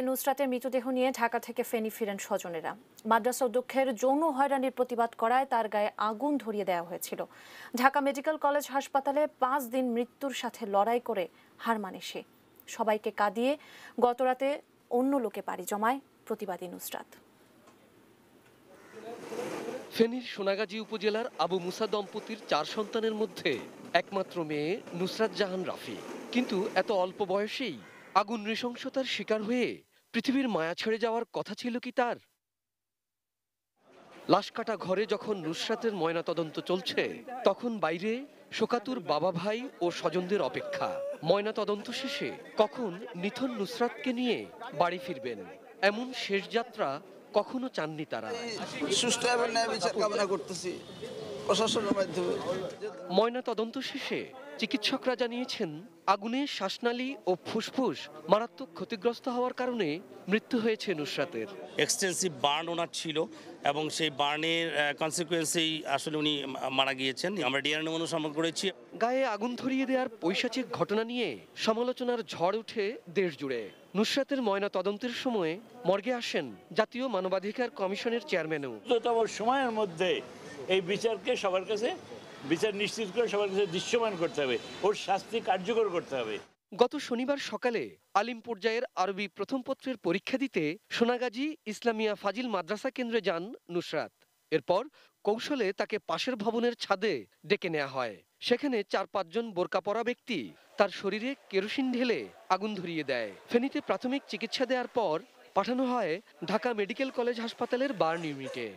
নুসরাতের মৃতদেহ নিয়ে ঢাকা থেকে ফেনী ফিরেন স্বজনেরা। মাদ্রাসা অধ্যক্ষের যৌন হয়রানির প্রতিবাদ করায় তার গায়ে আগুন ধরিয়ে দেওয়া হয়েছিল। ঢাকা মেডিকেল কলেজ হাসপাতালে 5 দিন মৃত্যুর সাথে লড়াই করে হার মানে সে। সবাইকে কাঁদিয়ে গতরাতে অন্য লোকে পাড়ি জমায় প্রতিবাদী নুসরাত। ফেনীর সোনাগাজী উপজেলার আবু মুসা দম্পতির 4 সন্তানের মধ্যে একমাত্র মেয়ে নুসরাত জাহান রাফি। কিন্তু এত অল্প বয়সেই আগুন নৃশংসতার শিকার হয়ে পৃথিবীর মায়া ছেড়ে যাওয়ার কথা ছিল কি তার? লাশ কাটা ঘরে যখন নুসরাতের ময়নাতদন্ত চলছে, তখন বাইরে শোকাতুর বাবা ভাই ও স্বজনদের অপেক্ষা। ময়নাতদন্ত শেষে কখন নিথর নুসরাতকে নিয়ে বাড়ি ফিরবেন, এমন শেষ যাত্রা কখনো চাননি তারা। সুষ্ঠু এবং ন্যায় বিচার কামনা করতেছি প্রশাসনের মাধ্যমে। ময়নাতদন্ত শেষে চিকিৎসকরা জানিয়েছেন, আগুনে শ্বাসনালী ও ফুসফুস মারাত্মক ক্ষতিগ্রস্ত হওয়ার কারণে মৃত্যু হয়েছে নুসরাতের। এক্সটেন্সিভ বার্ন ওনার ছিল এবং সেই বার্নের কনসিকুয়েন্সেই আসলে উনি মারা গিয়েছেন। আমরা ডিএনএ নমুনা সংগ্রহ করেছি। গায়ে আগুন ধরিয়ে দেওয়ার পৈশাচিক ঘটনা নিয়ে সমালোচনার ঝড় ওঠে দেশ জুড়ে। নুসরাতের ময়না তদন্তের সময় মর্গে আসেন জাতীয় মানবাধিকার কমিশনের চেয়ারম্যানও। দ্রুততম সময়ের মধ্যে এই বিচারকে সবার কাছে বিচার নিশ্চিত করে সবার কাছে দৃশ্যমান করতে হবে, ওর শাস্তি কার্যকর করতে হবে। গত শনিবার সকালে আলিম পর্যায়ের আরবি প্রথম পত্রের পরীক্ষা দিতে সোনাগাজী ইসলামিয়া ফাজিল মাদ্রাসা কেন্দ্রে যান নুসরাত। এরপর কৌশলে তাকে পাশের ভবনের ছাদে ডেকে নেওয়া হয়। সেখানে 4-5 জন বোরকা পরা ব্যক্তি তার শরীরে কেরোসিন ঢেলে আগুন ধরিয়ে দেয়। ফেনীতে প্রাথমিক চিকিৎসা দেওয়ার পর পাঠানো হয় ঢাকা মেডিকেল কলেজ হাসপাতালের বার্ন ইউনিটে।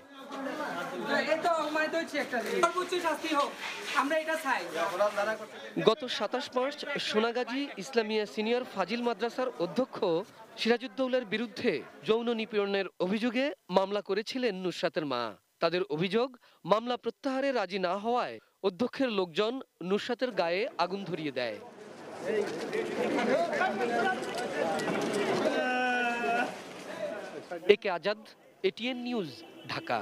গত 27 মার্চ সোনাগাজী ইসলামিয়া সিনিয়র ফাজিল মাদ্রাসার অধ্যক্ষ সিরাজউদ্দৌলার বিরুদ্ধে যৌন নিপীড়নের অভিযোগে মামলা করেছিলেন নুসরাতের মা। তাদের অভিযোগ, মামলা প্রত্যাহারে রাজি না হওয়ায় অধ্যক্ষের লোকজন নুসরাতের গায়ে আগুন ধরিয়ে দেয়। একে আজাদ, এটিএন নিউজ, ঢাকা।